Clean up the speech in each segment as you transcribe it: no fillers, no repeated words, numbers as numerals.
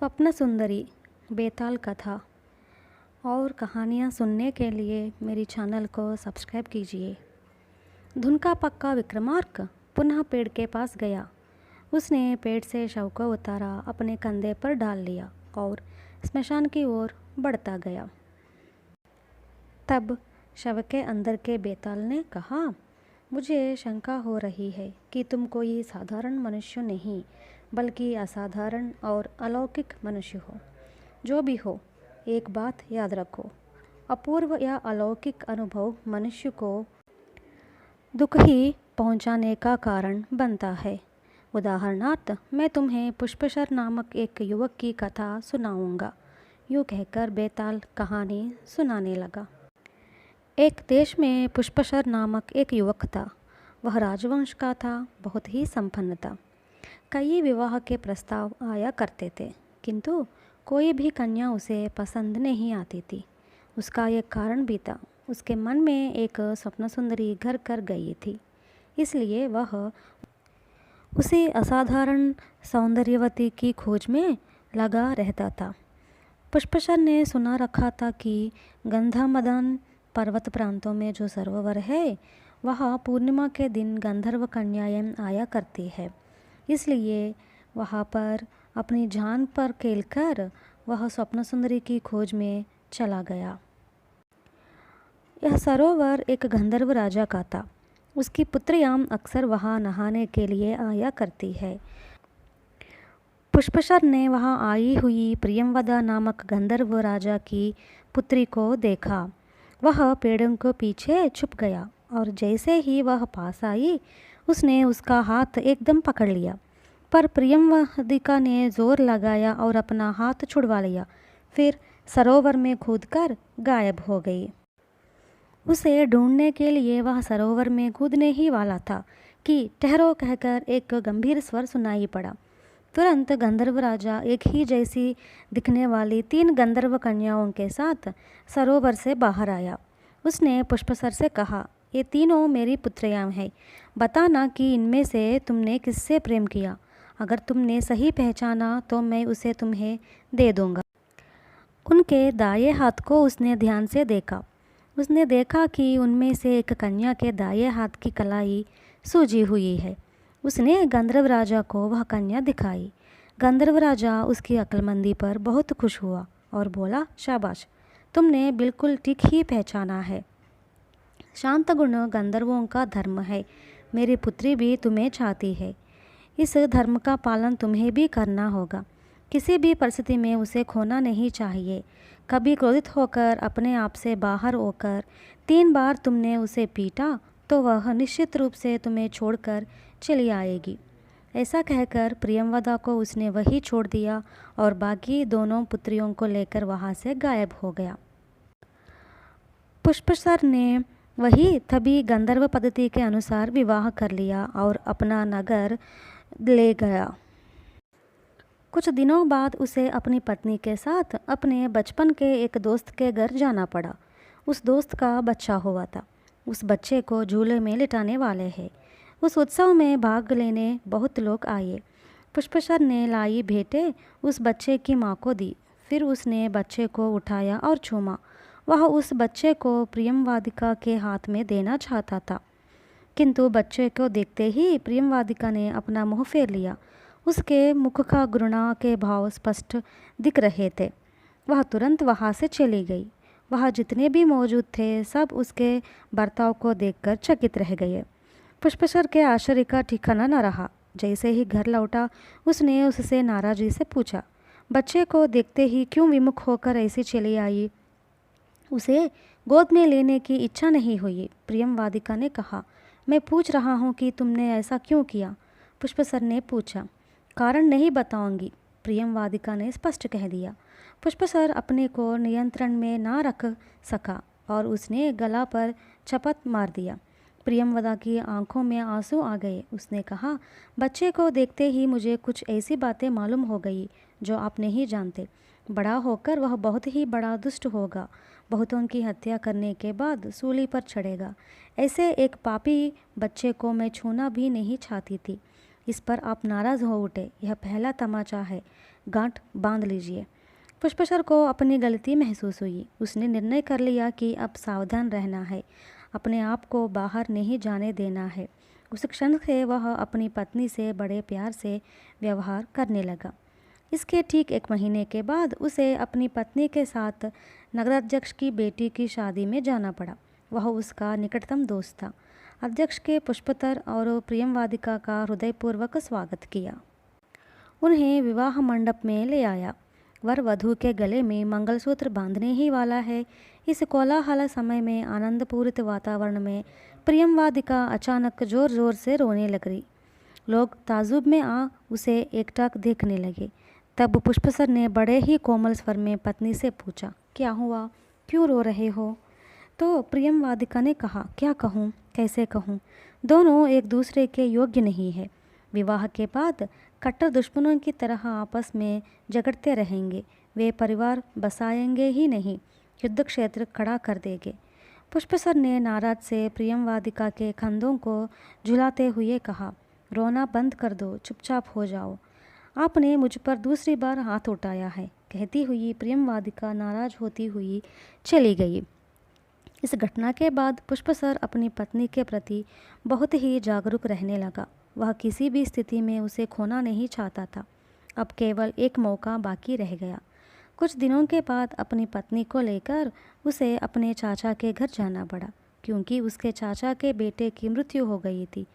स्वप्न सुंदरी बेताल कथा और कहानियाँ सुनने के लिए मेरी चैनल को सब्सक्राइब कीजिए। धुन का पक्का विक्रमार्क पुनः पेड़ के पास गया। उसने पेड़ से शव को उतारा, अपने कंधे पर डाल लिया और स्मशान की ओर बढ़ता गया। तब शव के अंदर के बेताल ने कहा, मुझे शंका हो रही है कि तुम कोई साधारण मनुष्य नहीं बल्कि असाधारण और अलौकिक मनुष्य हो। जो भी हो, एक बात याद रखो, अपूर्व या अलौकिक अनुभव मनुष्य को दुख ही पहुंचाने का कारण बनता है। उदाहरणार्थ, मैं तुम्हें पुष्पशर नामक एक युवक की कथा सुनाऊंगा। यूँ कहकर बेताल कहानी सुनाने लगा। एक देश में पुष्पशर नामक एक युवक था। वह राजवंश का था, बहुत ही संपन्न था। कई विवाह के प्रस्ताव आया करते थे, किंतु कोई भी कन्या उसे पसंद नहीं आती थी। उसका एक कारण भी था। उसके मन में एक स्वप्न सुंदरी घर कर गई थी, इसलिए वह उसी असाधारण सौंदर्यवती की खोज में लगा रहता था। पुष्पशर ने सुना रखा था कि गंधमदन पर्वत प्रांतों में जो सरोवर है, वहाँ पूर्णिमा के दिन गंधर्व कन्याएं आया करती है। इसलिए वहाँ पर अपनी जान पर खेलकर वह स्वप्न सुंदरी की खोज में चला गया। यह सरोवर एक गंधर्व राजा का था। उसकी पुत्रियां अक्सर वहाँ नहाने के लिए आया करती है। पुष्पशर ने वहाँ आई हुई प्रियंवदा नामक गंधर्व राजा की पुत्री को देखा। वह पेड़ों के पीछे छुप गया और जैसे ही वह पास आई, उसने उसका हाथ एकदम पकड़ लिया। पर प्रियंवदिका ने जोर लगाया और अपना हाथ छुड़वा लिया। फिर सरोवर में कूदकर गायब हो गई। उसे ढूंढने के लिए वह सरोवर में कूदने ही वाला था कि ठहरो कहकर एक गंभीर स्वर सुनाई पड़ा। तुरंत गंधर्व राजा एक ही जैसी दिखने वाली 3 गंधर्व कन्याओं के साथ सरोवर से बाहर आया। उसने पुष्पसर से कहा, ये तीनों मेरी पुत्रियां हैं। बताना कि इनमें से तुमने किससे प्रेम किया। अगर तुमने सही पहचाना तो मैं उसे तुम्हें दे दूंगा। उनके दाएं हाथ को उसने ध्यान से देखा। उसने देखा कि उनमें से एक कन्या के दाएं हाथ की कलाई सूजी हुई है। उसने गंधर्व राजा को वह कन्या दिखाई। गंधर्व राजा उसकी अक्लमंदी पर बहुत खुश हुआ और बोला, शाबाश, तुमने बिल्कुल ठीक ही पहचाना है। शांत गुण गंधर्वों का धर्म है। मेरी पुत्री भी तुम्हें चाहती है। इस धर्म का पालन तुम्हें भी करना होगा। किसी भी परिस्थिति में उसे खोना नहीं चाहिए। कभी क्रोधित होकर अपने आप से बाहर होकर 3 बार तुमने उसे पीटा तो वह निश्चित रूप से तुम्हें छोड़कर चली आएगी। ऐसा कहकर प्रियंवदा को उसने वही छोड़ दिया और बाकी दोनों पुत्रियों को लेकर वहाँ से गायब हो गया। पुष्पसर ने वही तभी गंधर्व पद्धति के अनुसार विवाह कर लिया और अपना नगर ले गया। कुछ दिनों बाद उसे अपनी पत्नी के साथ अपने बचपन के एक दोस्त के घर जाना पड़ा। उस दोस्त का बच्चा हुआ था। उस बच्चे को झूले में लिटाने वाले हैं। उस उत्सव में भाग लेने बहुत लोग आए। पुष्पसर ने लाई भेंटें उस बच्चे की माँ को दी। फिर उसने बच्चे को उठाया और चूमा। वह उस बच्चे को प्रियंवदिका के हाथ में देना चाहता था, किंतु बच्चे को देखते ही प्रियंवदिका ने अपना मुंह फेर लिया। उसके मुख का घृणा के भाव स्पष्ट दिख रहे थे। वह तुरंत वहाँ से चली गई। वहाँ जितने भी मौजूद थे सब उसके बर्ताव को देखकर चकित रह गए। पुष्पसर के आश्चर्य का ठिकाना न रहा। जैसे ही घर लौटा, उसने उससे नाराजी से पूछा, बच्चे को देखते ही क्यों विमुख होकर ऐसी चली आई? उसे गोद में लेने की इच्छा नहीं हुई। प्रियंवदिका ने कहा, मैं पूछ रहा हूँ कि तुमने ऐसा क्यों किया? पुष्पसर ने पूछा। कारण नहीं बताऊंगी, प्रियंवदिका ने स्पष्ट कह दिया। पुष्पसर अपने को नियंत्रण में ना रख सका और उसने गला पर चपत मार दिया। प्रियंवदा की आंखों में आंसू आ गए। उसने कहा, बच्चे को देखते ही मुझे कुछ ऐसी बातें मालूम हो गई जो आप नहीं जानते। बड़ा होकर वह बहुत ही बड़ा दुष्ट होगा। बहुतों की हत्या करने के बाद सूली पर चढ़ेगा। ऐसे एक पापी बच्चे को मैं छूना भी नहीं चाहती थी। इस पर आप नाराज़ हो उठे, यह पहला तमाचा है, गांठ बांध लीजिए। पुष्पसर को अपनी गलती महसूस हुई। उसने निर्णय कर लिया कि अब सावधान रहना है, अपने आप को बाहर नहीं जाने देना है। उस क्षण से वह अपनी पत्नी से बड़े प्यार से व्यवहार करने लगा। इसके ठीक 1 महीने के बाद उसे अपनी पत्नी के साथ नगराध्यक्ष की बेटी की शादी में जाना पड़ा। वह उसका निकटतम दोस्त था। अध्यक्ष के पुष्पतर और प्रियमवादिका का हृदयपूर्वक स्वागत किया। उन्हें विवाह मंडप में ले आया। वर वधू के गले में मंगलसूत्र बांधने ही वाला है। इस कोलाहल समय में आनंदपूरित वातावरण में प्रियमवादिका अचानक ज़ोर ज़ोर से रोने लगी। लोग ताजुब में आ उसे एकटक देखने लगे। तब पुष्पसर ने बड़े ही कोमल स्वर में पत्नी से पूछा, क्या हुआ, क्यों रो रहे हो? तो प्रियमवादिका ने कहा, क्या कहूँ, कैसे कहूँ, दोनों एक दूसरे के योग्य नहीं है। विवाह के बाद कट्टर दुश्मनों की तरह आपस में झगड़ते रहेंगे। वे परिवार बसाएंगे ही नहीं, युद्ध क्षेत्र खड़ा कर देंगे। पुष्पसर ने नाराज से प्रियमवादिका के कंधों को झुलाते हुए कहा, रोना बंद कर दो, चुपचाप हो जाओ। आपने मुझ पर दूसरी बार हाथ उठाया है। कहती हुई प्रियमवादिका नाराज होती हुई चली गई। इस घटना के बाद पुष्पसर अपनी पत्नी के प्रति बहुत ही जागरूक रहने लगा। वह किसी भी स्थिति में उसे खोना नहीं चाहता था। अब केवल एक मौका बाकी रह गया। कुछ दिनों के बाद अपनी पत्नी को लेकर उसे अपने चाचा के घर जाना पड़ा, क्योंकि उसके चाचा के बेटे की मृत्यु हो गई थी।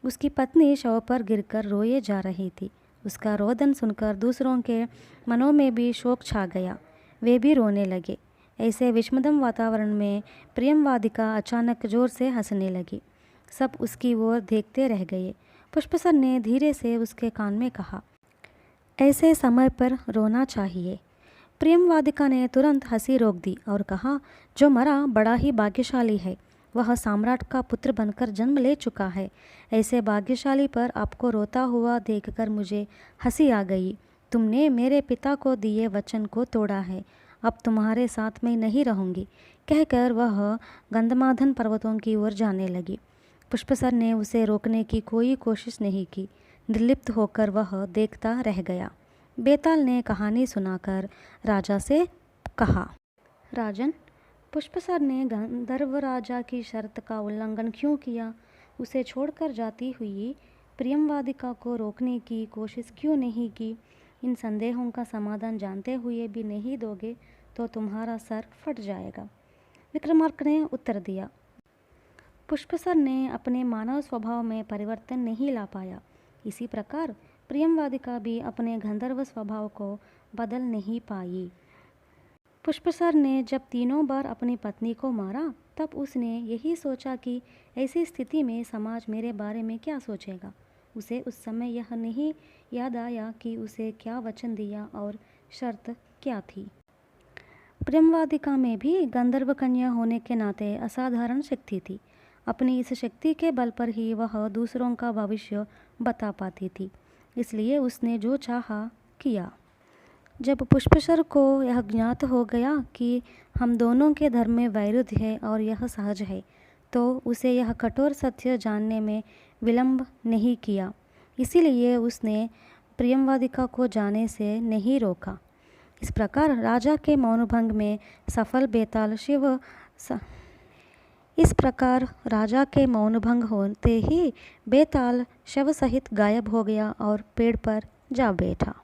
उसकी पत्नी शव पर गिरकर रोए जा रही थी। उसका रोदन सुनकर दूसरों के मनों में भी शोक छा गया। वे भी रोने लगे। ऐसे विषमदम वातावरण में प्रियमवादिका अचानक जोर से हंसने लगी। सब उसकी ओर देखते रह गए। पुष्पसर ने धीरे से उसके कान में कहा, ऐसे समय पर रोना चाहिए। प्रियमवादिका ने तुरंत हंसी रोक दी और कहा, जो मरा बड़ा ही भाग्यशाली है। वह सम्राट का पुत्र बनकर जन्म ले चुका है। ऐसे भाग्यशाली पर आपको रोता हुआ देखकर मुझे हंसी आ गई। तुमने मेरे पिता को दिए वचन को तोड़ा है। अब तुम्हारे साथ मैं नहीं रहूँगी, कहकर वह गंधमादन पर्वतों की ओर जाने लगी। पुष्पसर ने उसे रोकने की कोई कोशिश नहीं की। निर्लिप्त होकर वह देखता रह गया। बेताल ने कहानी सुनाकर राजा से कहा, राजन, पुष्पसर ने गंधर्व राजा की शर्त का उल्लंघन क्यों किया? उसे छोड़कर जाती हुई प्रियमवादिका को रोकने की कोशिश क्यों नहीं की? इन संदेहों का समाधान जानते हुए भी नहीं दोगे तो तुम्हारा सर फट जाएगा। विक्रमार्क ने उत्तर दिया, पुष्पसर ने अपने मानव स्वभाव में परिवर्तन नहीं ला पाया। इसी प्रकार प्रियमवादिका भी अपने गंधर्व स्वभाव को बदल नहीं पाई। पुष्पसर ने जब 3 बार अपनी पत्नी को मारा, तब उसने यही सोचा कि ऐसी स्थिति में समाज मेरे बारे में क्या सोचेगा। उसे उस समय यह नहीं याद आया कि उसे क्या वचन दिया और शर्त क्या थी। प्रियमवादिका में भी गंधर्व कन्या होने के नाते असाधारण शक्ति थी। अपनी इस शक्ति के बल पर ही वह दूसरों का भविष्य बता पाती थी। इसलिए उसने जो चाहा किया। जब पुष्पसर को यह ज्ञात हो गया कि हम दोनों के धर्म में वैरुद्ध है और यह सहज है, तो उसे यह कठोर सत्य जानने में विलंब नहीं किया। इसीलिए उसने प्रियमवादिका को जाने से नहीं रोका। इस प्रकार राजा के मौनभंग में सफल बेताल इस प्रकार राजा के मौनभंग होते ही बेताल शव सहित गायब हो गया और पेड़ पर जा बैठा।